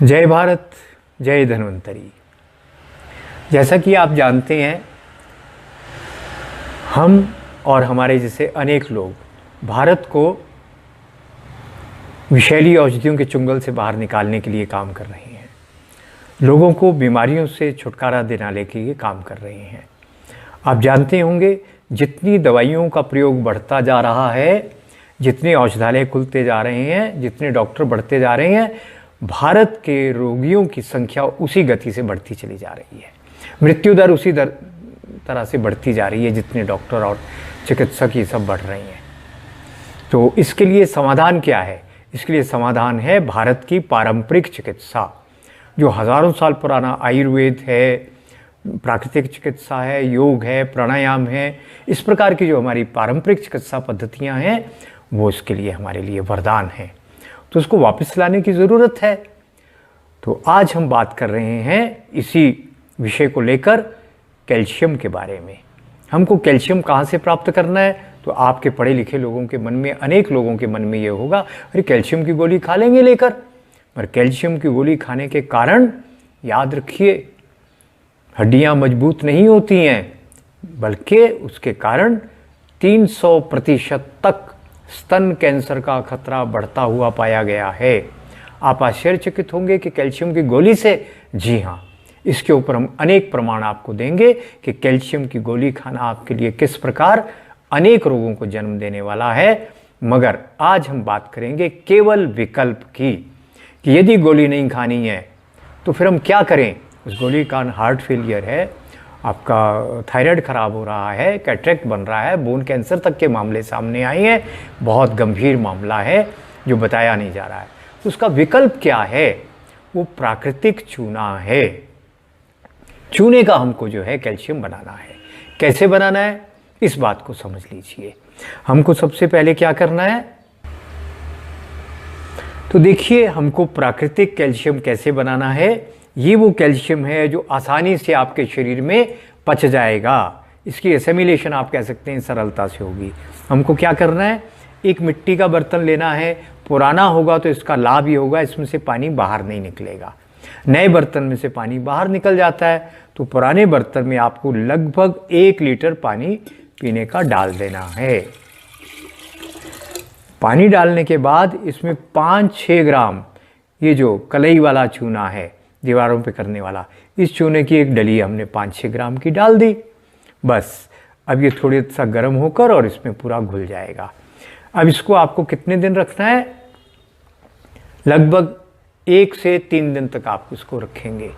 जय भारत, जय धन्वंतरी। जैसा कि आप जानते हैं, हम और हमारे जैसे अनेक लोग भारत को विषैली औषधियों के चुंगल से बाहर निकालने के लिए काम कर रहे हैं। लोगों को बीमारियों से छुटकारा दिलाने के लिए काम कर रहे हैं। आप जानते होंगे, जितनी दवाइयों का प्रयोग बढ़ता जा रहा है, जितने औषधालय खुलते जा रहे हैं, जितने डॉक्टर बढ़ते जा रहे हैं, भारत के रोगियों की संख्या उसी गति से बढ़ती चली जा रही है। मृत्यु दर उसी तरह से बढ़ती जा रही है जितने डॉक्टर और चिकित्सक ये सब बढ़ रहे हैं। तो इसके लिए समाधान क्या है? इसके लिए समाधान है भारत की पारंपरिक चिकित्सा, जो हज़ारों साल पुराना आयुर्वेद है, प्राकृतिक चिकित्सा है, योग है, प्राणायाम है। इस प्रकार की जो हमारी पारंपरिक चिकित्सा पद्धतियाँ हैं, वो इसके लिए हमारे लिए वरदान हैं। तो उसको वापस लाने की ज़रूरत है। तो आज हम बात कर रहे हैं इसी विषय को लेकर, कैल्शियम के बारे में। हमको कैल्शियम कहाँ से प्राप्त करना है? तो आपके पढ़े लिखे लोगों के मन में, अनेक लोगों के मन में ये होगा, अरे कैल्शियम की गोली खा लेंगे लेकर। पर कैल्शियम की गोली खाने के कारण, याद रखिए, हड्डियाँ मजबूत नहीं होती हैं, बल्कि उसके कारण 300% तक स्तन कैंसर का खतरा बढ़ता हुआ पाया गया है। आप आश्चर्यचकित होंगे कि कैल्शियम की गोली से? जी हाँ, इसके ऊपर हम अनेक प्रमाण आपको देंगे कि कैल्शियम की गोली खाना आपके लिए किस प्रकार अनेक रोगों को जन्म देने वाला है। मगर आज हम बात करेंगे केवल विकल्प की, कि यदि गोली नहीं खानी है तो फिर हम क्या करें। उस गोली का हार्ट फेलियर है, आपका थायराइड खराब हो रहा है, कैटरेक्ट बन रहा है, बोन कैंसर तक के मामले सामने आए हैं। बहुत गंभीर मामला है जो बताया नहीं जा रहा है। तो उसका विकल्प क्या है? वो प्राकृतिक चूना है। चूने का हमको जो है कैल्शियम बनाना है। कैसे बनाना है, इस बात को समझ लीजिए। हमको सबसे पहले क्या करना है, तो देखिए, हमको प्राकृतिक कैल्शियम कैसे बनाना है। ये वो कैल्शियम है जो आसानी से आपके शरीर में पच जाएगा। इसकी एसिमिलेशन आप कह सकते हैं सरलता से होगी। हमको क्या करना है, एक मिट्टी का बर्तन लेना है। पुराना होगा तो इसका लाभ ही होगा, इसमें से पानी बाहर नहीं निकलेगा। नए बर्तन में से पानी बाहर निकल जाता है। तो पुराने बर्तन में आपको लगभग 1 लीटर पानी पीने का डाल देना है। पानी डालने के बाद इसमें 5-6 ग्राम ये जो कलई वाला चूना है, दीवारों पे करने वाला, इस चूने की एक डली हमने 5-6 ग्राम की डाल दी। बस अब ये थोड़ी सा गर्म होकर और इसमें पूरा घुल जाएगा। अब इसको आपको कितने दिन रखना है? लगभग 1 से 3 दिन तक आप इसको रखेंगे।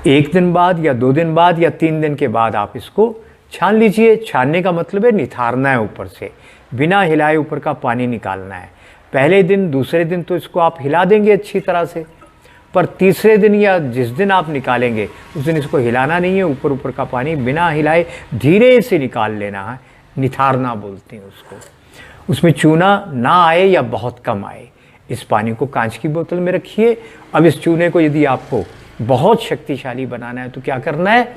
1 दिन बाद या 2 दिन बाद या 3 दिन के बाद आप इसको छान लीजिए। छानने का मतलब है निथारना है, ऊपर से बिना हिलाए ऊपर का पानी निकालना है। पहले दिन, दूसरे दिन तो इसको आप हिला देंगे अच्छी तरह से, पर तीसरे दिन या जिस दिन आप निकालेंगे उस दिन इसको हिलाना नहीं है। ऊपर ऊपर का पानी बिना हिलाए धीरे से निकाल लेना है। निथारना बोलते हैं उसको। उसमें चूना ना आए या बहुत कम आए। इस पानी को कांच की बोतल में रखिए। अब इस चूने को यदि आपको बहुत शक्तिशाली बनाना है तो क्या करना है,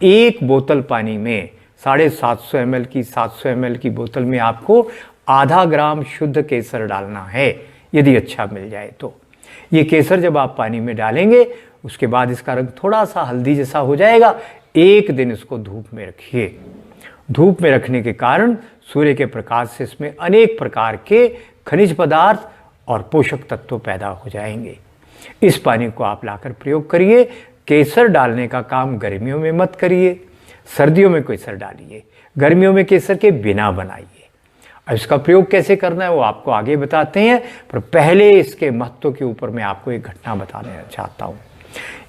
1 बोतल पानी में 750 ml की, 700 ml की बोतल में आपको आधा ग्राम शुद्ध केसर डालना है, यदि अच्छा मिल जाए तो। ये केसर जब आप पानी में डालेंगे, उसके बाद इसका रंग थोड़ा सा हल्दी जैसा हो जाएगा। 1 दिन इसको धूप में रखिए। धूप में रखने के कारण सूर्य के प्रकाश से इसमें अनेक प्रकार के खनिज पदार्थ और पोषक तत्व पैदा हो जाएंगे। इस पानी को आप लाकर प्रयोग करिए। केसर डालने का काम गर्मियों में मत करिए, सर्दियों में केसर डालिए। गर्मियों में केसर के बिना बनाइए। अब इसका प्रयोग कैसे करना है वो आपको आगे बताते हैं, पर पहले इसके महत्व के ऊपर मैं आपको एक घटना बताना चाहता हूँ।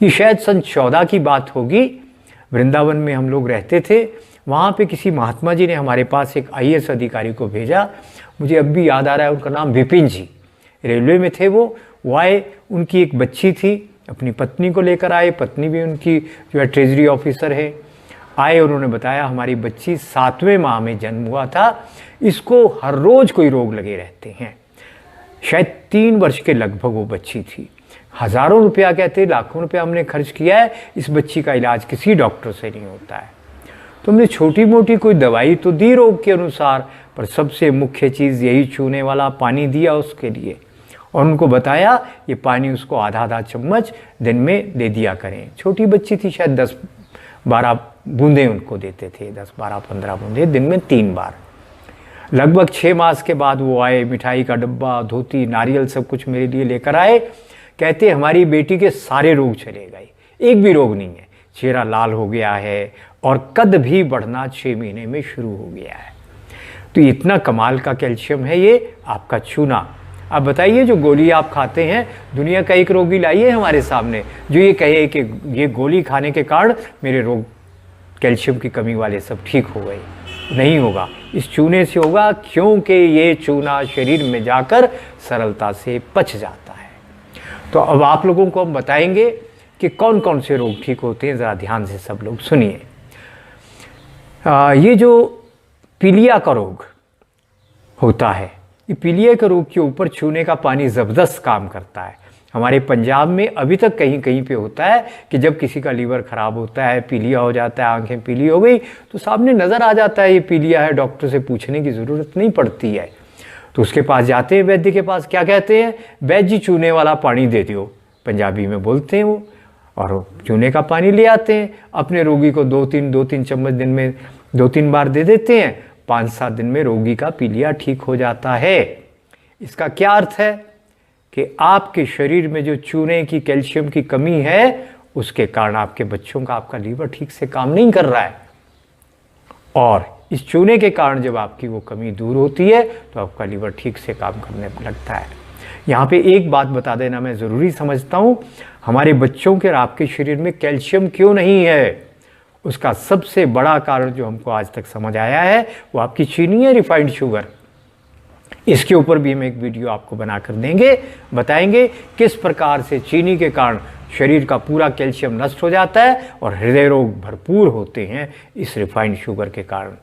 ये शायद सन 14 की बात होगी। वृंदावन में हम लोग रहते थे। वहाँ पे किसी महात्मा जी ने हमारे पास एक IAS अधिकारी को भेजा। मुझे अब भी याद आ रहा है, उनका नाम विपिन जी। रेलवे में थे वो आए, उनकी एक बच्ची थी, अपनी पत्नी को लेकर आए। पत्नी भी उनकी जो है ट्रेजरी ऑफिसर है। आए, उन्होंने बताया हमारी बच्ची 7वें माह में जन्म हुआ था, इसको हर रोज कोई रोग लगे रहते हैं। शायद 3 वर्ष के लगभग वो बच्ची थी। हज़ारों रुपया, कहते लाखों रुपया हमने खर्च किया है, इस बच्ची का इलाज किसी डॉक्टर से नहीं होता है। तो हमने छोटी मोटी कोई दवाई तो दी रोग के अनुसार, पर सबसे मुख्य चीज़ यही चूने वाला पानी दिया उसके लिए। और उनको बताया ये पानी उसको आधा आधा चम्मच दिन में दे दिया करें। छोटी बच्ची थी, शायद 10-12 बूंदें उनको देते थे, 10-12-15 बूंदें दिन में 3 बार। लगभग 6 मास के बाद वो आए, मिठाई का डब्बा, धोती, नारियल सब कुछ मेरे लिए लेकर आए। कहते हमारी बेटी के सारे रोग चले गए, एक भी रोग नहीं है, चेहरा लाल हो गया है और कद भी बढ़ना 6 महीने में शुरू हो गया है। तो इतना कमाल का कैल्शियम है ये आपका चूना। अब बताइए, जो गोली आप खाते हैं, दुनिया का एक रोगी लाइए हमारे सामने जो ये कहे कि ये गोली खाने के कारण मेरे रोग कैल्शियम की कमी वाले सब ठीक हो गए। नहीं होगा, इस चूने से होगा, क्योंकि ये चूना शरीर में जाकर सरलता से पच जाता है। तो अब आप लोगों को हम बताएंगे कि कौन कौन से रोग ठीक होते हैं। ज़रा ध्यान से सब लोग सुनिए। ये जो पीलिया का रोग होता है, ये पीलिया के रोग के ऊपर चूने का पानी ज़बरदस्त काम करता है। हमारे पंजाब में अभी तक कहीं कहीं पे होता है कि जब किसी का लीवर ख़राब होता है, पीलिया हो जाता है, आंखें पीली हो गई, तो सामने नज़र आ जाता है ये पीलिया है, डॉक्टर से पूछने की ज़रूरत नहीं पड़ती है। तो उसके पास जाते हैं, वैद्य के पास, क्या कहते हैं, वैद्य जी चूने वाला पानी दे दो, पंजाबी में बोलते हैं वो, और चूने का पानी ले आते हैं। अपने रोगी को 2-3 चम्मच दिन में 2-3 बार दे देते हैं। 5-7 दिन में रोगी का पीलिया ठीक हो जाता है। इसका क्या अर्थ है कि आपके शरीर में जो चूने की, कैल्शियम की कमी है, उसके कारण आपके बच्चों का, आपका लीवर ठीक से काम नहीं कर रहा है, और इस चूने के कारण जब आपकी वो कमी दूर होती है तो आपका लीवर ठीक से काम करने लगता है। यहाँ पे एक बात बता देना मैं ज़रूरी समझता हूँ, हमारे बच्चों के और आपके शरीर में कैल्शियम क्यों नहीं है, उसका सबसे बड़ा कारण जो हमको आज तक समझ आया है वो आपकी चीनी है, रिफाइंड शुगर। इसके ऊपर भी हम एक वीडियो आपको बनाकर देंगे, बताएंगे किस प्रकार से चीनी के कारण शरीर का पूरा कैल्शियम नष्ट हो जाता है और हृदय रोग भरपूर होते हैं इस रिफाइंड शुगर के कारण।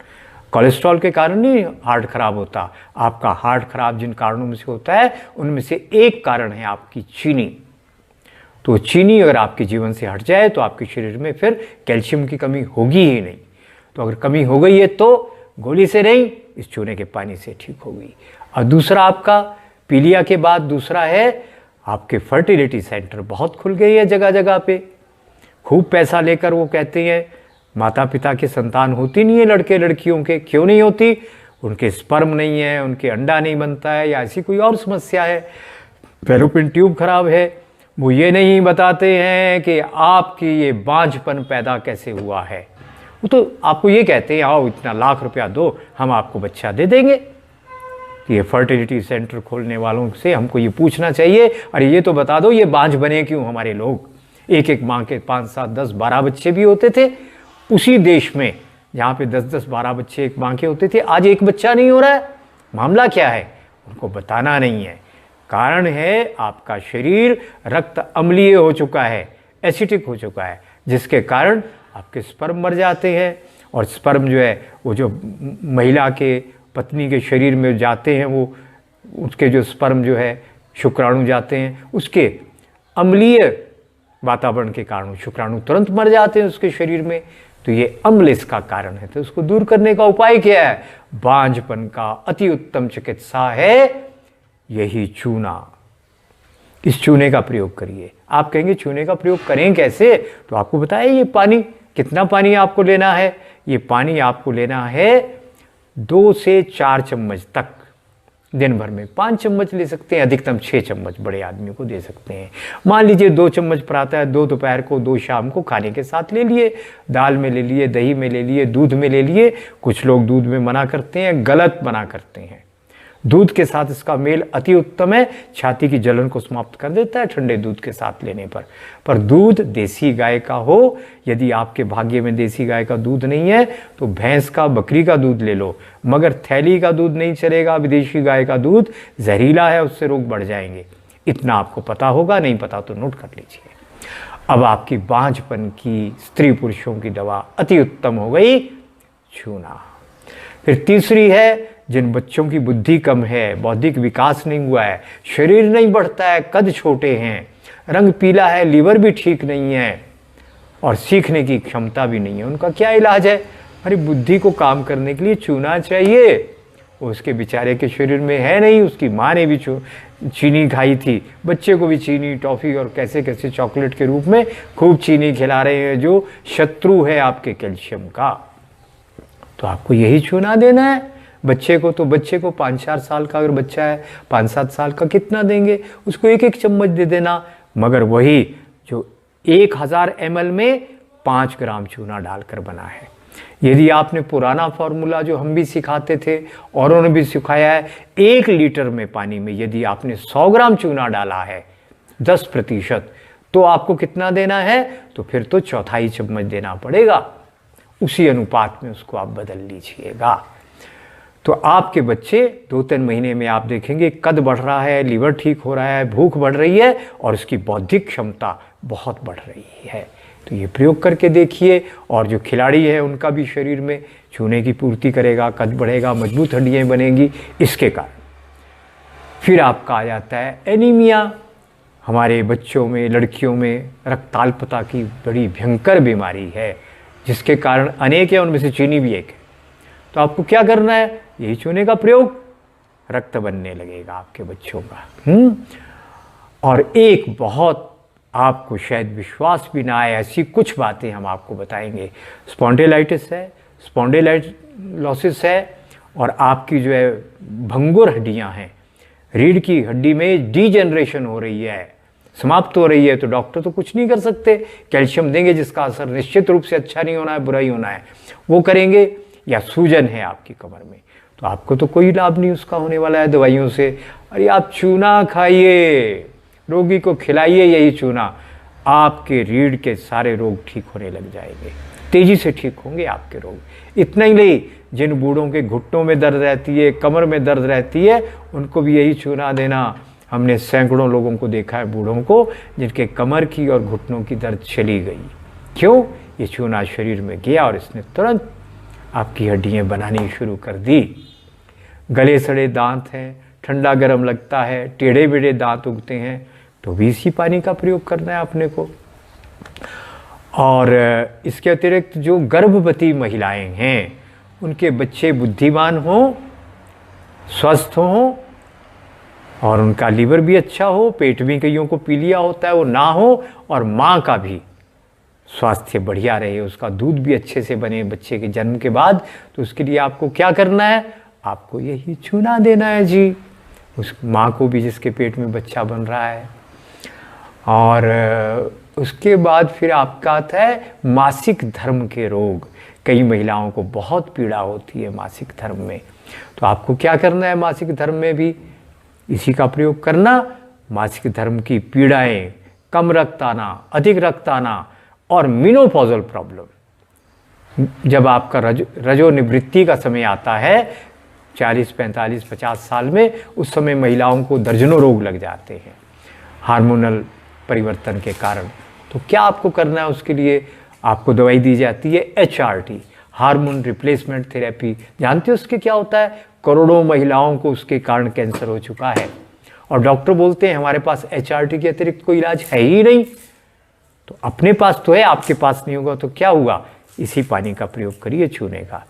कोलेस्ट्रॉल के कारण नहीं हार्ट खराब होता, आपका हार्ट खराब जिन कारणों में से होता है उनमें से एक कारण है आपकी चीनी। तो चीनी अगर आपके जीवन से हट जाए तो आपके शरीर में फिर कैल्शियम की कमी होगी ही नहीं। तो अगर कमी हो गई है तो गोली से नहीं, इस चूने के पानी से ठीक होगी। और दूसरा आपका पीलिया के बाद दूसरा है आपके फर्टिलिटी सेंटर बहुत खुल गए हैं जगह जगह पे। खूब पैसा लेकर वो कहते हैं माता पिता की संतान होती नहीं है लड़के लड़कियों के। क्यों नहीं होती? उनके स्पर्म नहीं है, उनके अंडा नहीं बनता है, या ऐसी कोई और समस्या है, फैलोपियन ट्यूब खराब है। वो ये नहीं बताते हैं कि आपकी ये बांझपन पैदा कैसे हुआ है। वो तो आपको ये कहते हैं आओ इतना लाख रुपया दो, हम आपको बच्चा दे देंगे। ये फर्टिलिटी सेंटर खोलने वालों से हमको ये पूछना चाहिए, अरे ये तो बता दो ये बांझ बने क्यों हमारे लोग। एक एक माँ के 5, 7, 10, 12 बच्चे भी होते थे उसी देश में जहाँ पे 10, 12 बच्चे एक माँ के होते थे। आज एक बच्चा नहीं हो रहा है, मामला क्या है? उनको बताना नहीं है। कारण है आपका शरीर रक्त अम्लीय हो चुका है, एसिडिक हो चुका है, जिसके कारण आपके स्पर्म मर जाते हैं। और स्पर्म जो है वो जो महिला के पत्नी के शरीर में जाते हैं, वो उसके जो स्पर्म जो है शुक्राणु जाते हैं, उसके अम्लीय वातावरण के कारण शुक्राणु तुरंत मर जाते हैं उसके शरीर में। तो ये अम्ल इसका कारण है। तो उसको दूर करने का उपाय क्या है? बांझपन का अति उत्तम चिकित्सा है यही चूना। इस चूने का प्रयोग करिए। आप कहेंगे चूने का प्रयोग करें कैसे? तो आपको बताया ये पानी, कितना पानी आपको लेना है? ये पानी आपको लेना है 2 से 4 चम्मच तक दिन भर में। 5 चम्मच ले सकते हैं, अधिकतम 6 चम्मच बड़े आदमी को दे सकते हैं। मान लीजिए 2 चम्मच पराता है, 2 दोपहर को, 2 शाम को खाने के साथ ले लिए, दाल में ले लिए, दही में ले लिए, दूध में ले लिए। कुछ लोग दूध में मना करते हैं, गलत मना करते हैं। दूध के साथ इसका मेल अति उत्तम है, छाती की जलन को समाप्त कर देता है ठंडे दूध के साथ लेने पर दूध देसी गाय का हो। यदि आपके भाग्य में देसी गाय का दूध नहीं है तो भैंस का, बकरी का दूध ले लो, मगर थैली का दूध नहीं चलेगा। विदेशी गाय का दूध जहरीला है, उससे रोग बढ़ जाएंगे। इतना आपको पता होगा, नहीं पता तो नोट कर लीजिए। अब आपकी बांझपन की, स्त्री पुरुषों की दवा अति उत्तम हो गई चूना। फिर तीसरी है जिन बच्चों की बुद्धि कम है, बौद्धिक विकास नहीं हुआ है, शरीर नहीं बढ़ता है, कद छोटे हैं, रंग पीला है, लीवर भी ठीक नहीं है और सीखने की क्षमता भी नहीं है, उनका क्या इलाज है? अरे बुद्धि को काम करने के लिए चूना चाहिए। उसके बेचारे के शरीर में है नहीं, उसकी माँ ने भी चीनी खाई थी, बच्चे को भी चीनी, टॉफ़ी और कैसे कैसे चॉकलेट के रूप में खूब चीनी खिला रहे हैं, जो शत्रु है आपके कैल्शियम का। तो आपको यही चूना देना है बच्चे को। तो बच्चे को 5-4 साल का अगर बच्चा है, 5-7 साल का, कितना देंगे उसको? 1-1 चम्मच दे देना, मगर वही जो 1000 ml में 5 ग्राम चूना डालकर बना है। यदि आपने पुराना फॉर्मूला जो हम भी सिखाते थे, औरों ने भी सिखाया है, 1 लीटर में पानी में यदि आपने 100 ग्राम चूना डाला है 10%, तो आपको कितना देना है? तो फिर तो 1/4 चम्मच देना पड़ेगा। उसी अनुपात में उसको आप बदल लीजिएगा। तो आपके बच्चे 2-3 महीने में आप देखेंगे कद बढ़ रहा है, लीवर ठीक हो रहा है, भूख बढ़ रही है और उसकी बौद्धिक क्षमता बहुत बढ़ रही है। तो ये प्रयोग करके देखिए, और जो खिलाड़ी है उनका भी शरीर में चूने की पूर्ति करेगा, कद बढ़ेगा, मजबूत हड्डियाँ बनेंगी इसके कारण। फिर आपका आ जाता है एनीमिया। हमारे बच्चों में, लड़कियों में रक्ताल्पता की बड़ी भयंकर बीमारी है, जिसके कारण अनेक है, उनमें से चीनी भी एक है। तो आपको क्या करना है? यही चूने का प्रयोग, रक्त बनने लगेगा आपके बच्चों का। और एक बहुत आपको शायद विश्वास भी ना आए, ऐसी कुछ बातें हम आपको बताएंगे। स्पॉन्डिलाइटिस है, स्पॉन्डिलाइटिस है, और आपकी जो है भंगुर हड्डियां हैं, रीढ़ की हड्डी में डीजेनरेशन हो रही है, समाप्त हो रही है, तो डॉक्टर तो कुछ नहीं कर सकते। कैल्शियम देंगे जिसका असर निश्चित रूप से अच्छा नहीं होना है, बुरा ही होना है, वो करेंगे। या सूजन है आपकी कमर में, तो आपको तो कोई लाभ नहीं उसका होने वाला है दवाइयों से। अरे आप चूना खाइए, रोगी को खिलाइए यही चूना, आपके रीढ़ के सारे रोग ठीक होने लग जाएंगे, तेजी से ठीक होंगे आपके रोग। इतना ही नहीं, जिन बूढ़ों के घुटनों में दर्द रहती है, कमर में दर्द रहती है, उनको भी यही चूना देना। हमने सैकड़ों लोगों को देखा है, बूढ़ों को, जिनके कमर की और घुटनों की दर्द चली गई। क्यों? ये चूना शरीर में गया और इसने तुरंत आपकी हड्डियाँ बनानी शुरू कर दी। गले सड़े दांत हैं, ठंडा गर्म लगता है, टेढ़े बेढ़े दांत उगते हैं, तो भी इसी पानी का प्रयोग करना है अपने को। और इसके अतिरिक्त जो गर्भवती महिलाएं हैं, उनके बच्चे बुद्धिमान हों, स्वस्थ हों, और उनका लीवर भी अच्छा हो, पेट भी कईयों को पीलिया होता है वो ना हो, और माँ का भी स्वास्थ्य बढ़िया रहे, उसका दूध भी अच्छे से बने बच्चे के जन्म के बाद। तो उसके लिए आपको क्या करना है? आपको यही चूना देना है जी, उस माँ को भी जिसके पेट में बच्चा बन रहा है। और उसके बाद फिर आपका आता है मासिक धर्म के रोग। कई महिलाओं को बहुत पीड़ा होती है मासिक धर्म में, तो आपको क्या करना है? मासिक धर्म में भी इसी का प्रयोग करना। मासिक धर्म की पीड़ाएं, कम रक्त आना, अधिक रक्त आना, और मेनोपॉजल प्रॉब्लम, जब आपका रजोनिवृत्ति का समय आता है 40, 45, 50 साल में, उस समय महिलाओं को दर्जनों रोग लग जाते हैं हार्मोनल परिवर्तन के कारण। तो क्या आपको करना है? उसके लिए आपको दवाई दी जाती है HRT, हार्मोन रिप्लेसमेंट थेरेपी। जानते हो उसके क्या होता है? करोड़ों महिलाओं को उसके कारण कैंसर हो चुका है, और डॉक्टर बोलते हैं हमारे पास HRT के अतिरिक्त कोई इलाज है ही नहीं। तो अपने पास तो है, आपके पास नहीं होगा तो क्या हुआ? इसी पानी का प्रयोग करिए चूने का।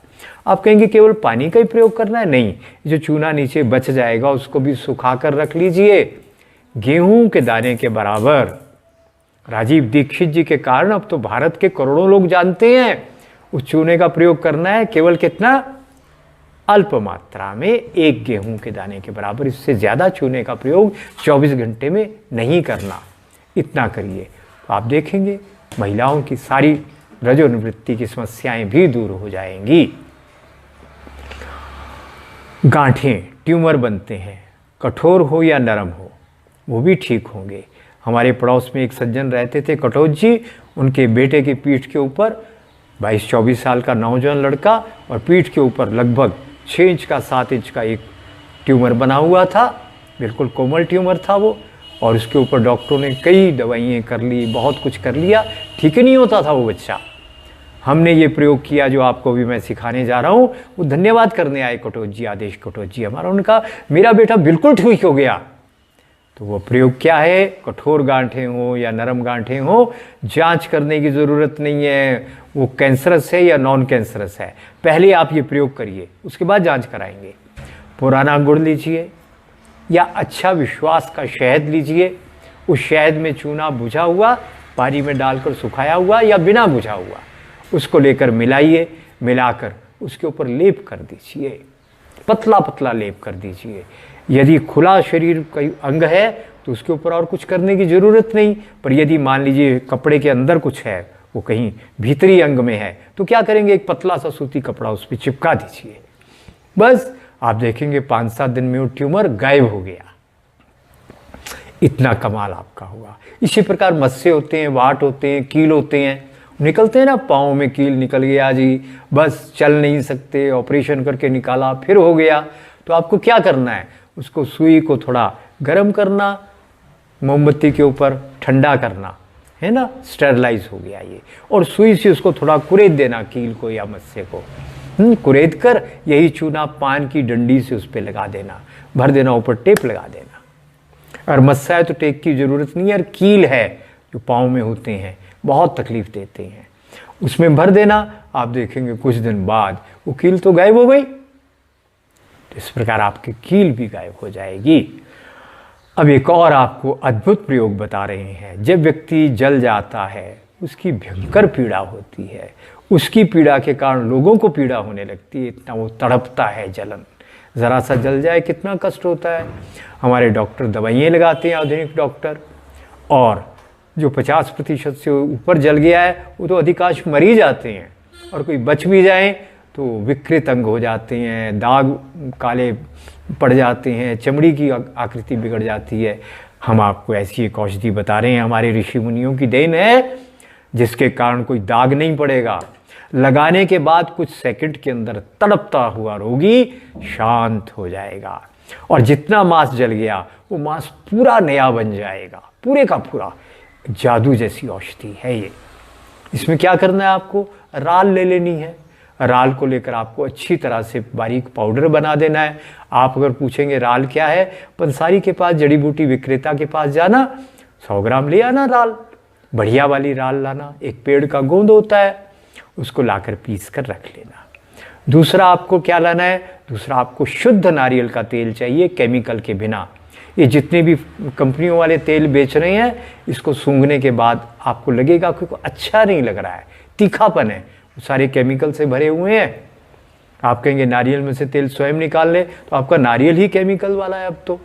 आप कहेंगे केवल पानी का ही प्रयोग करना है? नहीं, जो चूना नीचे बच जाएगा उसको भी सुखा कर रख लीजिए, गेहूं के दाने के बराबर। राजीव दीक्षित जी के कारण अब तो भारत के करोड़ों लोग जानते हैं। उस चूने का प्रयोग करना है, केवल कितना? अल्प मात्रा में, 1 गेहूं के दाने के बराबर। इससे ज़्यादा चूने का प्रयोग 24 घंटे में नहीं करना, इतना करिए। तो आप देखेंगे महिलाओं की सारी रजोनिवृत्ति की समस्याएं भी दूर हो जाएंगी। गांठें, ट्यूमर बनते हैं, कठोर हो या नरम हो, वो भी ठीक होंगे। हमारे पड़ोस में एक सज्जन रहते थे, कटोच जी, उनके बेटे की पीठ के ऊपर 22-24 साल का नौजवान लड़का, और पीठ के ऊपर लगभग 6 इंच का 7 इंच का एक ट्यूमर बना हुआ था, बिल्कुल कोमल ट्यूमर था वो। और उसके ऊपर डॉक्टरों ने कई दवाइयाँ कर ली, बहुत कुछ कर लिया, ठीक ही नहीं होता था वो बच्चा। हमने ये प्रयोग किया जो आपको भी मैं सिखाने जा रहा हूँ। वो धन्यवाद करने आए कटोच जी, आदेश कटोच जी हमारा, उनका मेरा बेटा बिल्कुल ठीक हो गया। तो वो प्रयोग क्या है? कठोर गांठें हो या नरम गांठें हो, जांच करने की ज़रूरत नहीं है वो कैंसरस है या नॉन कैंसरस है। पहले आप ये प्रयोग करिए, उसके बाद जांच कराएंगे। पुराना गुड़ लीजिए, या अच्छा विश्वास का शहद लीजिए, उस शहद में चूना बुझा हुआ पानी में डालकर सुखाया हुआ या बिना बुझा हुआ उसको लेकर मिलाइए, मिलाकर उसके ऊपर लेप कर दीजिए, पतला पतला लेप कर दीजिए। यदि खुला शरीर का अंग है तो उसके ऊपर और कुछ करने की ज़रूरत नहीं, पर यदि मान लीजिए कपड़े के अंदर कुछ है, वो कहीं भीतरी अंग में है, तो क्या करेंगे, एक पतला सा सूती कपड़ा उस पर चिपका दीजिए। बस आप देखेंगे 5-7 दिन में वो ट्यूमर गायब हो गया। इतना कमाल आपका हुआ। इसी प्रकार मस्से होते हैं, वाट होते हैं, कील होते हैं, निकलते हैं ना, पाँव में कील निकल गया जी, बस चल नहीं सकते, ऑपरेशन करके निकाला फिर हो गया। तो आपको क्या करना है, उसको सुई को थोड़ा गर्म करना, मोमबत्ती के ऊपर ठंडा करना, है ना, स्टेरलाइज हो गया ये, और सुई से उसको थोड़ा कुरेद देना कील को या मस्से को, कुरेद कर यही चूना पान की डंडी से उस पर लगा देना, भर देना, ऊपर टेप लगा देना। और मस्सा है तो टेप की ज़रूरत नहीं है, और कील है जो पाँव में होते हैं बहुत तकलीफ़ देते हैं, उसमें भर देना। आप देखेंगे कुछ दिन बाद वो कील तो गायब हो गई। तो इस प्रकार आपकी कील भी गायब हो जाएगी। अब एक और आपको अद्भुत प्रयोग बता रहे हैं। जब व्यक्ति जल जाता है उसकी भयंकर पीड़ा होती है, उसकी पीड़ा के कारण लोगों को पीड़ा होने लगती है, इतना वो तड़पता है, जलन, ज़रा सा जल जाए कितना कष्ट होता है। हमारे डॉक्टर दवाइयाँ लगाते हैं, आधुनिक डॉक्टर, और जो 50% से ऊपर जल गया है वो तो अधिकांश मर ही जाते हैं, और कोई बच भी जाए तो विकृत अंग हो जाते हैं, दाग काले पड़ जाते हैं, चमड़ी की आकृति बिगड़ जाती है। हम आपको ऐसी एक औषधि बता रहे हैं, हमारे ऋषि मुनियों की देन है, जिसके कारण कोई दाग नहीं पड़ेगा। लगाने के बाद कुछ सेकंड के अंदर तड़पता हुआ रोगी शांत हो जाएगा, और जितना मांस जल गया वो मांस पूरा नया बन जाएगा, पूरे का पूरा। जादू जैसी औषधि है ये। इसमें क्या करना है, आपको राल ले लेनी है, राल को लेकर आपको अच्छी तरह से बारीक पाउडर बना देना है। आप अगर पूछेंगे राल क्या है, पंसारी के पास, जड़ी बूटी विक्रेता के पास जाना, 100 ग्राम ले आना राल, बढ़िया वाली राल लाना, एक पेड़ का गोंद होता है, उसको लाकर पीस कर रख लेना। दूसरा आपको क्या लाना है, दूसरा आपको शुद्ध नारियल का तेल चाहिए, केमिकल के बिना। ये जितने भी कंपनियों वाले तेल बेच रहे हैं, इसको सूंघने के बाद आपको लगेगा कि अच्छा नहीं लग रहा है, तीखापन है, सारे केमिकल से भरे हुए हैं। आप कहेंगे नारियल में से तेल स्वयं निकाल ले, तो आपका नारियल ही केमिकल वाला है। अब तो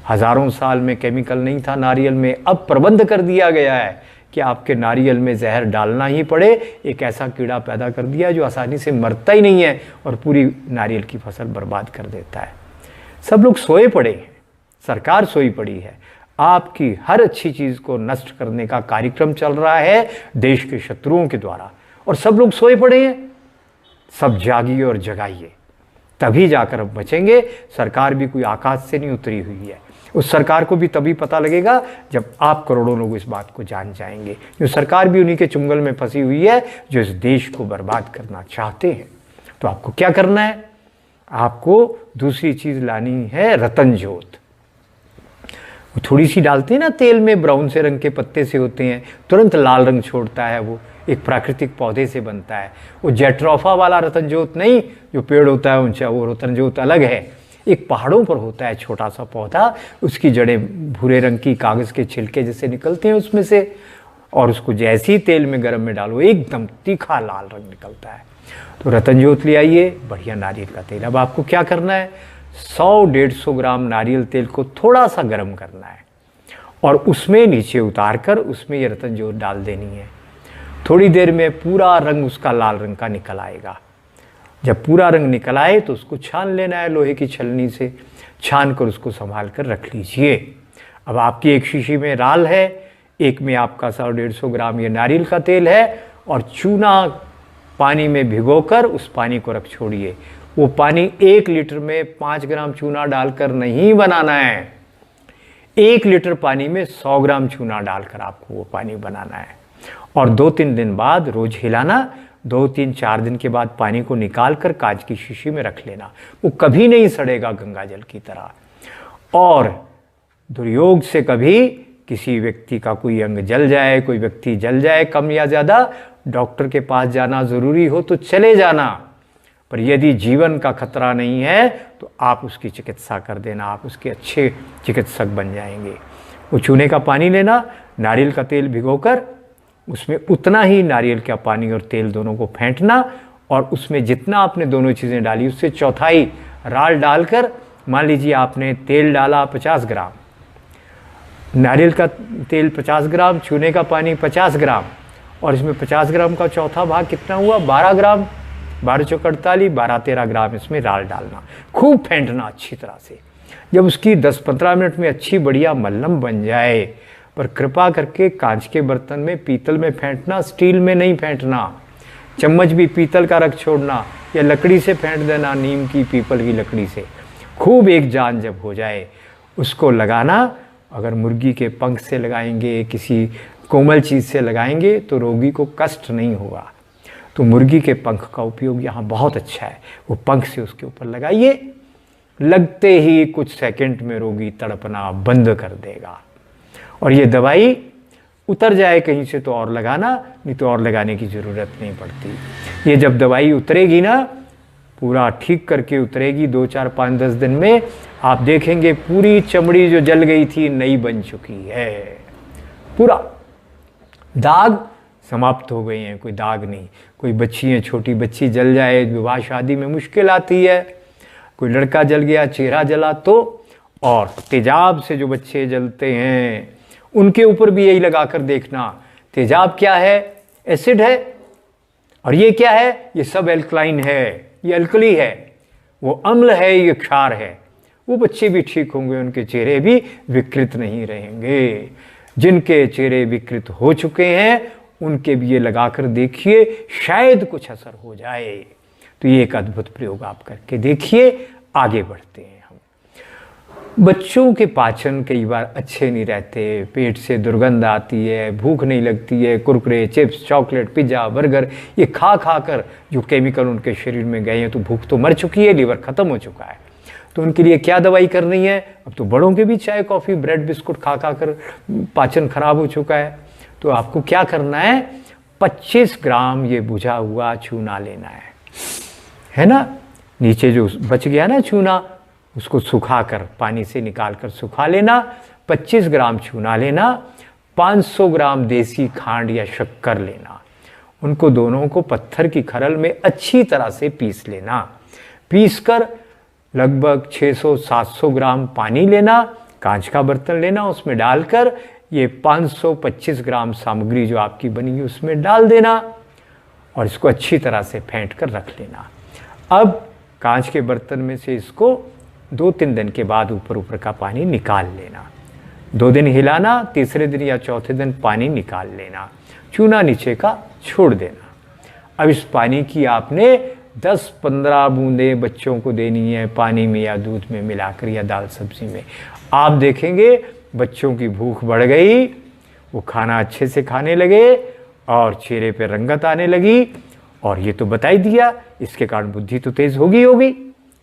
हज़ारों साल में केमिकल नहीं था नारियल में, अब प्रबंध कर दिया गया है कि आपके नारियल में जहर डालना ही पड़े। एक ऐसा कीड़ा पैदा कर दिया जो आसानी से मरता ही नहीं है और पूरी नारियल की फसल बर्बाद कर देता है। सब लोग सोए पड़े हैं, सरकार सोई पड़ी है, आपकी हर अच्छी चीज़ को नष्ट करने का कार्यक्रम चल रहा है देश के शत्रुओं के द्वारा, और सब लोग सोए पड़े हैं। सब जागिए और जगाइए, तभी जाकर अब बचेंगे। सरकार भी कोई आकाश से नहीं उतरी हुई है, उस सरकार को भी तभी पता लगेगा जब आप करोड़ों लोग इस बात को जान जाएंगे। जो सरकार भी उन्हीं के चुंगल में फंसी हुई है जो इस देश को बर्बाद करना चाहते हैं। तो आपको क्या करना है, आपको दूसरी चीज़ लानी है, रतन ज्योत। वो थोड़ी सी डालते हैं ना तेल में, ब्राउन से रंग के पत्ते से होते हैं, तुरंत लाल रंग छोड़ता है, वो एक प्राकृतिक पौधे से बनता है। वो जेट्रोफा वाला रतन ज्योत नहीं, जो पेड़ होता है ऊंचा, वो रतन ज्योत अलग है। एक पहाड़ों पर होता है छोटा सा पौधा, उसकी जड़ें भूरे रंग की कागज़ के छिलके जैसे निकलते हैं उसमें से, और उसको जैसे ही तेल में गर्म में डालो एकदम तीखा लाल रंग निकलता है। तो रतन ज्योत ले आइए, बढ़िया नारियल का तेल। अब आपको क्या करना है, 100-150 ग्राम नारियल तेल को थोड़ा सा गर्म करना है, और उसमें नीचे उतार कर उसमें ये रतन ज्योत डाल देनी है। थोड़ी देर में पूरा रंग उसका लाल रंग का निकल आएगा। जब पूरा रंग निकल आए तो उसको छान लेना है, लोहे की छलनी से छान कर उसको संभाल कर रख लीजिए। अब आपकी एक शीशी में राल है, एक में आपका 100-150 ग्राम ये नारियल का तेल है, और चूना पानी में भिगोकर उस पानी को रख छोड़िए। वो पानी 1 लीटर में 5 ग्राम चूना डालकर नहीं बनाना है, 1 लीटर पानी में 100 ग्राम चूना डालकर आपको वो पानी बनाना है। और 2-3 दिन बाद रोज हिलाना, 2-3-4 दिन के बाद पानी को निकाल कर कांच की शीशी में रख लेना। वो कभी नहीं सड़ेगा गंगा जल की तरह। और दुर्योग से कभी किसी व्यक्ति का कोई अंग जल जाए, कोई व्यक्ति जल जाए कम या ज़्यादा, डॉक्टर के पास जाना ज़रूरी हो तो चले जाना, पर यदि जीवन का खतरा नहीं है तो आप उसकी चिकित्सा कर देना, आप उसके अच्छे चिकित्सक बन जाएंगे। वो चूने का पानी लेना, नारियल का तेल भिगोकर उसमें उतना ही नारियल का पानी और तेल दोनों को फेंटना, और उसमें जितना आपने दोनों चीज़ें डाली उससे चौथाई राल डालकर, मान लीजिए आपने तेल डाला 50 ग्राम, नारियल का तेल 50 ग्राम, चूने का पानी 50 ग्राम, और इसमें 50 ग्राम का चौथा भाग कितना हुआ 12 ग्राम, 12 चौक 48, 12-13 ग्राम इसमें राल डालना, खूब फेंटना अच्छी तरह से। जब उसकी 10-15 मिनट में अच्छी बढ़िया मल्लम बन जाए, पर कृपा करके कांच के बर्तन में, पीतल में फेंटना, स्टील में नहीं फेंटना। चम्मच भी पीतल का रख छोड़ना, या लकड़ी से फेंट देना, नीम की, पीपल की लकड़ी से। खूब एक जान जब हो जाए उसको लगाना। अगर मुर्गी के पंख से लगाएंगे, किसी कोमल चीज़ से लगाएंगे तो रोगी को कष्ट नहीं होगा। तो मुर्गी के पंख का उपयोग यहाँ बहुत अच्छा है। वो पंख से उसके ऊपर लगाइए, लगते ही कुछ सेकंड में रोगी तड़पना बंद कर देगा। और ये दवाई उतर जाए कहीं से तो और लगाना, नहीं तो और लगाने की ज़रूरत नहीं पड़ती। ये जब दवाई उतरेगी ना, पूरा ठीक करके उतरेगी 2, 4, 5, 10 दिन में, आप देखेंगे पूरी चमड़ी जो जल गई थी नई बन चुकी है, पूरा दाग समाप्त हो गए हैं, कोई दाग नहीं। कोई बच्ची है, छोटी बच्ची जल जाए, विवाह शादी में मुश्किल आती है, कोई लड़का जल गया, चेहरा जला तो, और तेजाब से जो बच्चे जलते हैं उनके ऊपर भी यही लगाकर देखना। तेजाब क्या है? एसिड है। और ये क्या है? ये सब एल्कलाइन है, ये अल्कली है, वो अम्ल है, ये क्षार है। वो बच्चे भी ठीक होंगे, उनके चेहरे भी विकृत नहीं रहेंगे। जिनके चेहरे विकृत हो चुके हैं उनके भी ये लगाकर देखिए, शायद कुछ असर हो जाए। तो ये एक अद्भुत प्रयोग आप करके देखिए। आगे बढ़ते हैं हम। बच्चों के पाचन कई बार अच्छे नहीं रहते, पेट से दुर्गंध आती है, भूख नहीं लगती है, Kurkure, chips, chocolate, pizza, burger ये खा खा कर जो केमिकल उनके शरीर में गए हैं, तो भूख तो मर चुकी है, लीवर ख़त्म हो चुका है। तो उनके लिए क्या दवाई करनी है? अब तो बड़ों के भी चाय, कॉफ़ी, ब्रेड, बिस्कुट खा खा कर पाचन खराब हो चुका है। तो आपको क्या करना है? 25 ग्राम ये बुझा हुआ चूना लेना है ना। नीचे जो बच गया ना चूना, उसको सुखाकर पानी से निकालकर सुखा लेना। 25 ग्राम चूना लेना, 500 ग्राम देसी खांड या शक्कर लेना। उनको दोनों को पत्थर की खरल में अच्छी तरह से पीस लेना। पीसकर लगभग 600-700 ग्राम पानी लेना, कांच का बर्तन लेना, उसमें डालकर ये 525 ग्राम सामग्री जो आपकी बनी है उसमें डाल देना, और इसको अच्छी तरह से फेंट कर रख लेना। अब कांच के बर्तन में से इसको 2-3 दिन के बाद ऊपर ऊपर का पानी निकाल लेना। 2 दिन हिलाना, तीसरे दिन या चौथे दिन पानी निकाल लेना, चूना नीचे का छोड़ देना। अब इस पानी की आपने 10-15 बूंदें बच्चों को देनी है, पानी में या दूध में मिलाकर या दाल सब्जी में। आप देखेंगे बच्चों की भूख बढ़ गई, वो खाना अच्छे से खाने लगे और चेहरे पे रंगत आने लगी। और ये तो बता ही दिया, इसके कारण बुद्धि तो तेज होगी,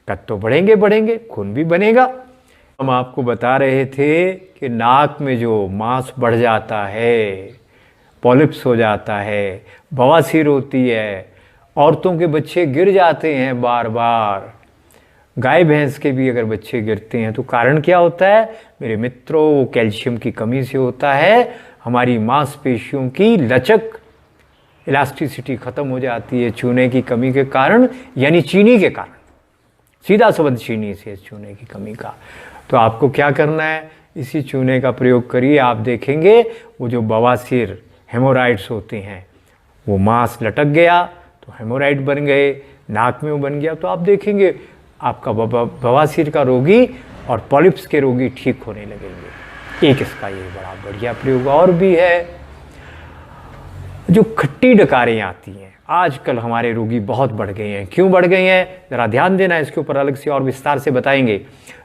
कद तो बढ़ेंगे, खून भी बनेगा। हम आपको बता रहे थे कि नाक में जो मांस बढ़ जाता है, पॉलिप्स हो जाता है, बवासीर होती है, औरतों के बच्चे गिर जाते हैं बार बार, गाय भैंस के भी अगर बच्चे गिरते हैं तो कारण क्या होता है मेरे मित्रों? वो कैल्शियम की कमी से होता है। हमारी मांसपेशियों की लचक, इलास्टिसिटी ख़त्म हो जाती है चूने की कमी के कारण, यानी चीनी के कारण। सीधा संबंध चीनी से, चूने की कमी का। तो आपको क्या करना है? इसी चूने का प्रयोग करिए। आप देखेंगे वो जो बवासीर, हेमोराइड्स होते हैं, वो मांस लटक गया तो हेमोराइड बन गए, नाक में वो बन गया, तो आप देखेंगे आपका बवासीर का रोगी और पॉलिप्स के रोगी ठीक होने लगेंगे। एक इसका ये बड़ा बढ़िया प्रयोग और भी है। जो खट्टी डकारें आती हैं, आजकल हमारे रोगी बहुत बढ़ गए हैं। क्यों बढ़ गए हैं? ज़रा ध्यान देना, इसके ऊपर अलग से और विस्तार से बताएंगे।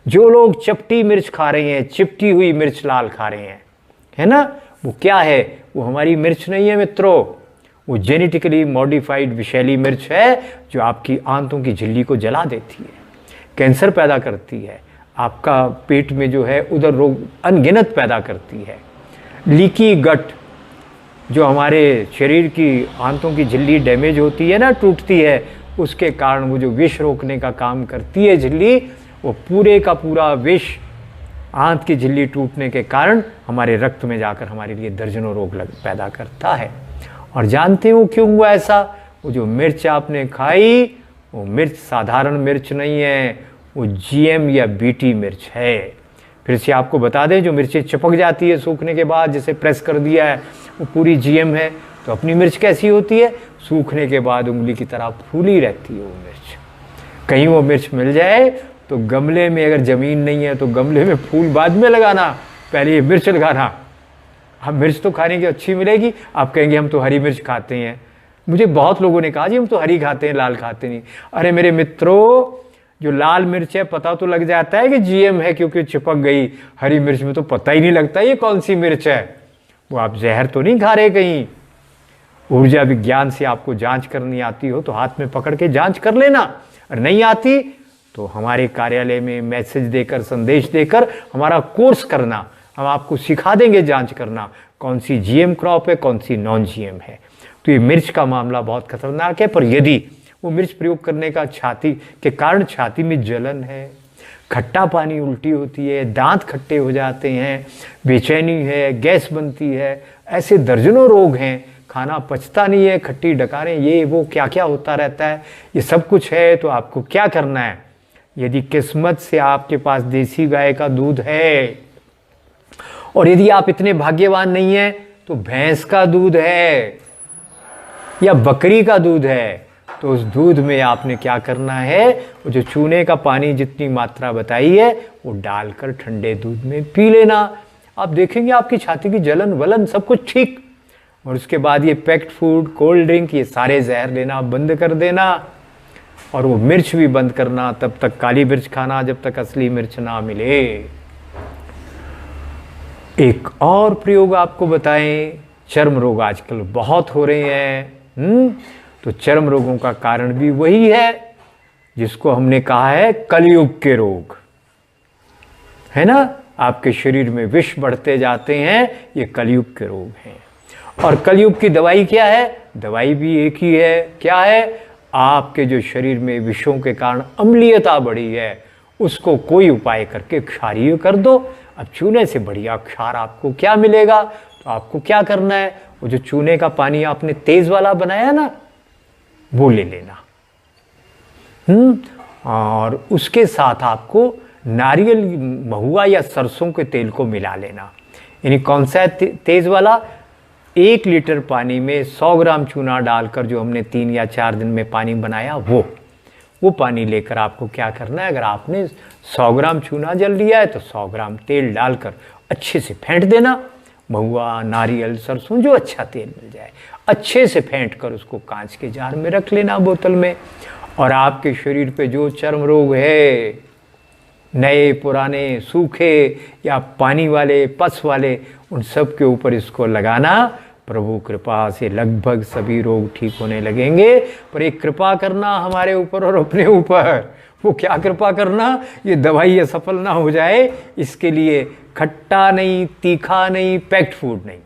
जो लोग चपटी मिर्च खा रहे हैं, चिपटी हुई मिर्च लाल खा रहे हैं, है ना, वो क्या है? वो हमारी मिर्च नहीं है मित्रों, वो जेनेटिकली मॉडिफाइड विषैली मिर्च है जो आपकी आंतों की झिल्ली को जला देती है, कैंसर पैदा करती है, आपका पेट में जो है उधर रोग अनगिनत पैदा करती है। लीकी गट, जो हमारे शरीर की आंतों की झिल्ली डैमेज होती है ना, टूटती है, उसके कारण वो जो विष रोकने का काम करती है झिल्ली, वो पूरे का पूरा विष आंत की झिल्ली टूटने के कारण हमारे रक्त में जाकर हमारे लिए दर्जनों रोग पैदा करता है। और जानते हो क्यों हुआ ऐसा? वो जो मिर्च आपने खाई, वो मिर्च साधारण मिर्च नहीं है, वो GM या BT मिर्च है। फिर से आपको बता दें, जो मिर्चें चिपक जाती है सूखने के बाद, जैसे प्रेस कर दिया है, वो पूरी GM है। तो अपनी मिर्च कैसी होती है? सूखने के बाद उंगली की तरह फूली रहती है वो मिर्च। कहीं वो मिर्च मिल जाए तो गमले में, अगर ज़मीन नहीं है तो गमले में फूल बाद में लगाना, पहले ये मिर्च लगाना। अब मिर्च तो खाने की अच्छी मिलेगी, आप कहेंगे हम तो हरी मिर्च खाते हैं। मुझे बहुत लोगों ने कहा जी हम तो हरी खाते हैं, लाल खाते नहीं। अरे मेरे मित्रों, जो लाल मिर्च है पता तो लग जाता है कि GM है क्योंकि चिपक गई। हरी मिर्च में तो पता ही नहीं लगता ये कौन सी मिर्च है। वो आप जहर तो नहीं खा रहे कहीं। ऊर्जा विज्ञान से आपको जांच करनी आती हो तो हाथ में पकड़ के जांच कर लेना, और नहीं आती तो हमारे कार्यालय में मैसेज देकर, संदेश देकर हमारा कोर्स करना, हम आपको सिखा देंगे जांच करना कौन सी GM क्रॉप है, कौन सी नॉन GM है। तो ये मिर्च का मामला बहुत खतरनाक है। पर यदि वो मिर्च प्रयोग करने का छाती के कारण छाती में जलन है, खट्टा पानी उल्टी होती है, दांत खट्टे हो जाते हैं, बेचैनी है, गैस बनती है, ऐसे दर्जनों रोग हैं, खाना पचता नहीं है, खट्टी डकारें, ये वो क्या क्या होता रहता है, ये सब कुछ है। तो आपको क्या करना है? यदि किस्मत से आपके पास देसी गाय का दूध है, और यदि आप इतने भाग्यवान नहीं हैं तो भैंस का दूध है या बकरी का दूध है, तो उस दूध में आपने क्या करना है? वो जो चूने का पानी जितनी मात्रा बताई है वो डालकर ठंडे दूध में पी लेना। आप देखेंगे आपकी छाती की जलन वलन सब कुछ ठीक। और उसके बाद ये पैक्ड फूड, कोल्ड ड्रिंक, ये सारे जहर लेना बंद कर देना, और वो मिर्च भी बंद करना। तब तक काली मिर्च खाना जब तक असली मिर्च ना मिले। एक और प्रयोग आपको बताएं, चर्म रोग आजकल बहुत हो रहे हैं। तो चर्म रोगों का कारण भी वही है जिसको हमने कहा है कलयुग के रोग, है ना। आपके शरीर में विष बढ़ते जाते हैं, ये कलयुग के रोग हैं। और कलयुग की दवाई क्या है? दवाई भी एक ही है। क्या है? आपके जो शरीर में विषों के कारण अम्लीयता बढ़ी है, उसको कोई उपाय करके क्षारीय कर दो। अब चूने से बढ़िया क्षार आपको क्या मिलेगा? तो आपको क्या करना है? वो जो चूने का पानी आपने तेज वाला बनाया ना, वो ले लेना। और उसके साथ आपको नारियल, महुआ या सरसों के तेल को मिला लेना। यानी कौन सा तेज वाला? 1 लीटर पानी में 100 ग्राम चूना डालकर जो हमने 3 या 4 दिन में पानी बनाया, वो पानी लेकर आपको क्या करना है? अगर आपने 100 ग्राम चूना जल लिया है तो 100 ग्राम तेल डालकर अच्छे से फेंट देना। महुआ, नारियल, सरसों, जो अच्छा तेल मिल जाए, अच्छे से फेंट कर उसको कांच के जार में रख लेना, बोतल में। और आपके शरीर पे जो चर्म रोग है, नए पुराने, सूखे या पानी वाले, पस वाले, उन सब के ऊपर इसको लगाना। प्रभु कृपा से लगभग सभी रोग ठीक होने लगेंगे। पर एक कृपा करना हमारे ऊपर और अपने ऊपर। वो क्या कृपा करना? ये दवाई असफल ना हो जाए, इसके लिए खट्टा नहीं, तीखा नहीं, पैक्ड फूड नहीं,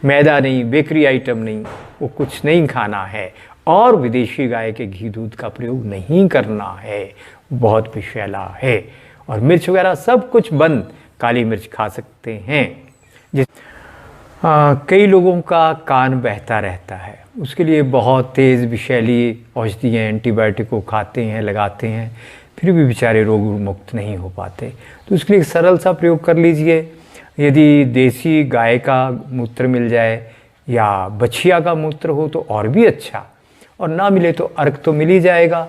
मैदा नहीं, बेकरी आइटम नहीं, वो कुछ नहीं खाना है। और विदेशी गाय के घी दूध का प्रयोग नहीं करना है, बहुत विषैला है। और मिर्च वगैरह सब कुछ बंद। काली मिर्च खा सकते हैं। कई लोगों का कान बहता रहता है, उसके लिए बहुत तेज़ विषैली औषधियाँ, एंटीबायोटिक को खाते हैं, लगाते हैं, फिर भी बेचारे रोग मुक्त नहीं हो पाते। तो उसके लिए एक सरल सा प्रयोग कर लीजिए। यदि देसी गाय का मूत्र मिल जाए या बछिया का मूत्र हो तो और भी अच्छा, और ना मिले तो अर्क तो मिल ही जाएगा।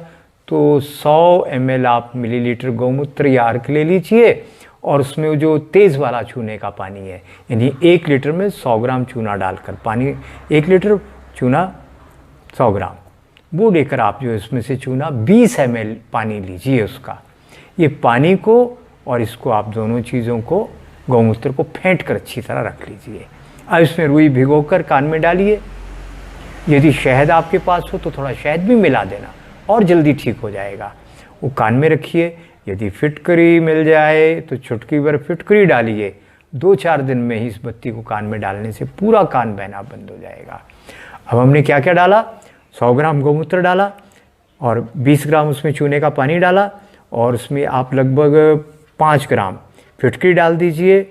तो 100 ml आप मिलीलीटर गौमूत्र या अर्क ले लीजिए, और उसमें जो तेज़ वाला चूने का पानी है, यानी 1 लीटर में 100 ग्राम चूना डालकर, पानी 1 लीटर, चूना 100 ग्राम, वो लेकर आप जो इसमें से चूना 20 ml पानी लीजिए उसका। ये पानी को और इसको आप दोनों चीज़ों को, गौमूत्र को फेंट कर अच्छी तरह रख लीजिए। अब इसमें रुई भिगोकर कान में डालिए। यदि शहद आपके पास हो तो थोड़ा शहद भी मिला देना और जल्दी ठीक हो जाएगा। वो कान में रखिए। यदि फिटकरी मिल जाए तो चुटकी भर फिटकरी डालिए। 2-4 दिन में ही इस बत्ती को कान में डालने से पूरा कान बहना बंद हो जाएगा। अब हमने क्या क्या डाला? 100 ग्राम गौमूत्र डाला, और 20 ग्राम उसमें चूने का पानी डाला और उसमें आप लगभग 5 ग्राम फिटकरी डाल दीजिए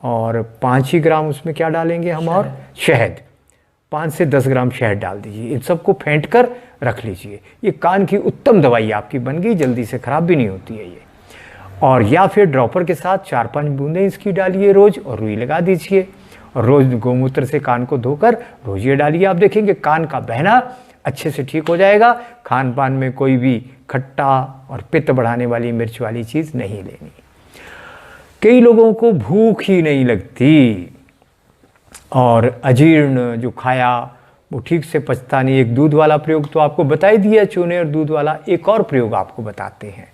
और 5 ही ग्राम उसमें क्या डालेंगे हम, और शहद, 5 से 10 ग्राम शहद डाल दीजिए। इन सबको फेंट कर रख लीजिए। ये कान की उत्तम दवाई आपकी बन गई, जल्दी से ख़राब भी नहीं होती है ये। और या फिर ड्रॉपर के साथ 4-5 बूंदें इसकी डालिए रोज़ और रुई लगा दीजिए और रोज़ गोमूत्र से कान को धोकर रोज़ ये डालिए। आप देखेंगे कान का बहना अच्छे से ठीक हो जाएगा। खान पान में कोई भी खट्टा और पित्त बढ़ाने वाली मिर्च वाली चीज़ नहीं लेनी। कई लोगों को भूख ही नहीं लगती और अजीर्ण जो खाया वो ठीक से पचता नहीं। एक दूध वाला प्रयोग तो आपको बता ही दिया, चूने और दूध वाला। एक और प्रयोग आपको बताते हैं।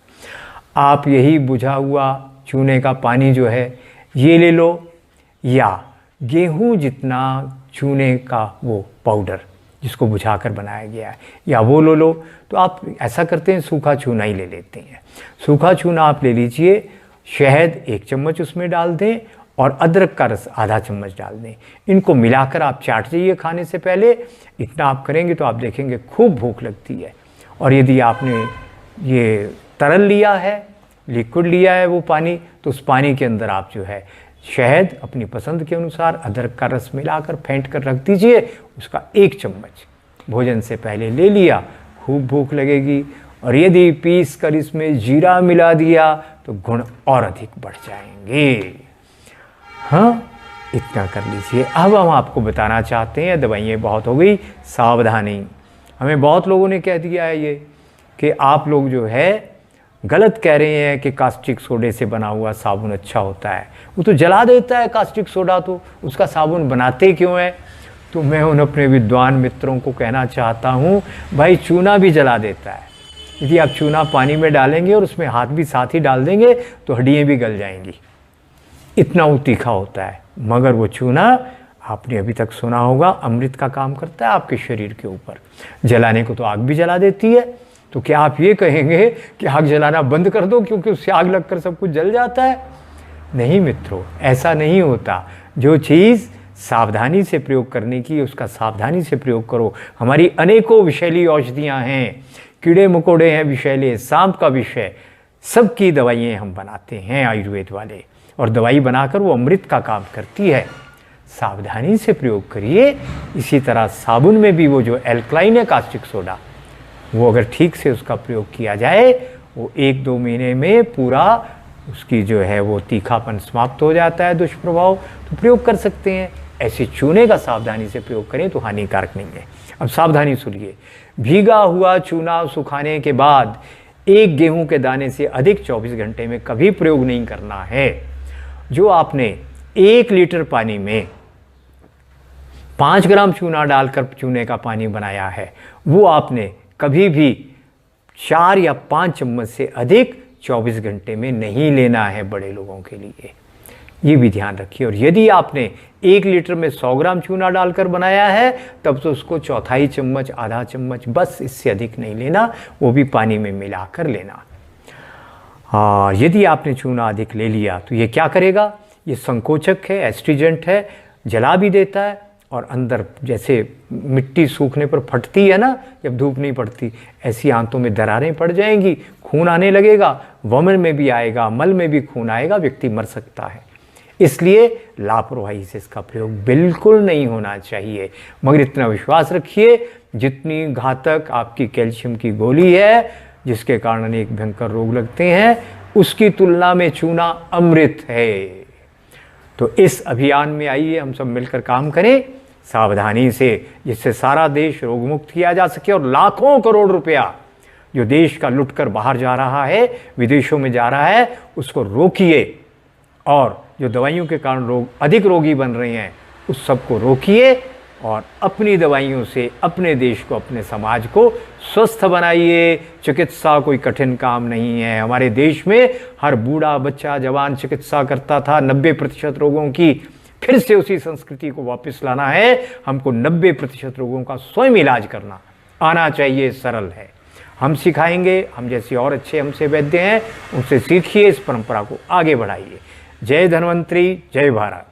आप यही बुझा हुआ चूने का पानी जो है ये ले लो, या गेहूं जितना चूने का वो पाउडर जिसको बुझाकर बनाया गया है, या वो लो लो। तो आप ऐसा करते हैं, सूखा चूना ही ले लेते हैं। सूखा चूना आप ले लीजिए, शहद 1 चम्मच उसमें डाल दें और अदरक का रस आधा चम्मच डाल दें। इनको मिलाकर आप चाट जाइए खाने से पहले। इतना आप करेंगे तो आप देखेंगे खूब भूख लगती है। और यदि आपने ये तरल लिया है, लिक्विड लिया है वो पानी, तो उस पानी के अंदर आप जो है शहद अपनी पसंद के अनुसार अदरक का रस मिलाकर फेंट कर रख दीजिए। उसका 1 चम्मच भोजन से पहले ले लिया, खूब भूख लगेगी। और यदि पीस कर इसमें जीरा मिला दिया तो गुण और अधिक बढ़ जाएंगे। हाँ, इतना कर लीजिए। अब हम आपको बताना चाहते हैं, दवाइयाँ बहुत हो गई, सावधानी। हमें बहुत लोगों ने कह दिया है ये कि आप लोग जो है गलत कह रहे हैं कि कास्टिक सोडे से बना हुआ साबुन अच्छा होता है। वो तो जला देता है कास्टिक सोडा, तो उसका साबुन बनाते क्यों है? तो मैं उन अपने विद्वान मित्रों को कहना चाहता हूँ, भाई चूना भी जला देता है। यदि आप चूना पानी में डालेंगे और उसमें हाथ भी साथ ही डाल देंगे तो हड्डियाँ भी गल जाएंगी, इतना वो तीखा होता है। मगर वो चूना, आपने अभी तक सुना होगा, अमृत का काम करता है आपके शरीर के ऊपर। जलाने को तो आग भी जला देती है। तो क्या आप ये कहेंगे कि आग जलाना बंद कर दो क्योंकि उससे आग लगकर सब कुछ जल जाता है? नहीं मित्रों, ऐसा नहीं होता। जो चीज़ सावधानी से प्रयोग करने की, उसका सावधानी से प्रयोग करो। हमारी अनेकों विषैली औषधियाँ हैं, कीड़े मकोड़े हैं विषैले, सांप का विषय, सबकी दवाइयाँ हम बनाते हैं आयुर्वेद वाले। और दवाई बनाकर वो अमृत का काम करती है। सावधानी से प्रयोग करिए। इसी तरह साबुन में भी वो जो एल्कलाइन है कास्टिक सोडा, वो अगर ठीक से उसका प्रयोग किया जाए, वो 1-2 महीने में पूरा उसकी जो है वो तीखापन समाप्त हो जाता है, दुष्प्रभाव। तो प्रयोग कर सकते हैं। ऐसे चूने का सावधानी से प्रयोग करें तो हानिकारक नहीं है। अब सावधानी सुनिए। भीगा हुआ चूना सुखाने के बाद 1 गेहूं के दाने से अधिक 24 घंटे में कभी प्रयोग नहीं करना है। जो आपने 1 लीटर पानी में 5 ग्राम चूना डालकर चूने का पानी बनाया है, वो आपने कभी भी 4 या 5 चम्मच से अधिक 24 घंटे में नहीं लेना है बड़े लोगों के लिए। ये भी ध्यान रखिए। और यदि आपने 1 लीटर में 100 ग्राम चूना डालकर बनाया है, तब तो उसको 1/4 चम्मच, आधा चम्मच, बस, इससे अधिक नहीं लेना, वो भी पानी में मिलाकर लेना। यदि आपने चूना अधिक ले लिया तो ये क्या करेगा? ये संकोचक है, एस्ट्रीजेंट है, जला भी देता है। और अंदर जैसे मिट्टी सूखने पर फटती है ना, जब धूप नहीं पड़ती, ऐसी आंतों में दरारें पड़ जाएंगी, खून आने लगेगा, वमन में भी आएगा, मल में भी खून आएगा, व्यक्ति मर सकता है। इसलिए लापरवाही से इसका प्रयोग बिल्कुल नहीं होना चाहिए। मगर इतना विश्वास रखिए, जितनी घातक आपकी कैल्शियम की गोली है, जिसके कारण अनेक भयंकर रोग लगते हैं, उसकी तुलना में चूना अमृत है। तो इस अभियान में आइए हम सब मिलकर काम करें सावधानी से, जिससे सारा देश रोग मुक्त किया जा सके। और लाखों करोड़ रुपया जो देश का लुटकर बाहर जा रहा है, विदेशों में जा रहा है, उसको रोकिए। और जो दवाइयों के कारण लोग अधिक रोगी बन रहे हैं, उस सबको रोकिए और अपनी दवाइयों से अपने देश को, अपने समाज को स्वस्थ बनाइए। चिकित्सा कोई कठिन काम नहीं है। हमारे देश में हर बूढ़ा, बच्चा, जवान चिकित्सा करता था 90% रोगों की। फिर से उसी संस्कृति को वापस लाना है। हमको 90% रोगों का स्वयं इलाज करना आना चाहिए। सरल है, हम सिखाएंगे। हम जैसे और अच्छे हमसे वैद्य हैं, उनसे सीखिए, इस परंपरा को आगे बढ़ाइए। जय धन्वंतरी, जय भारत।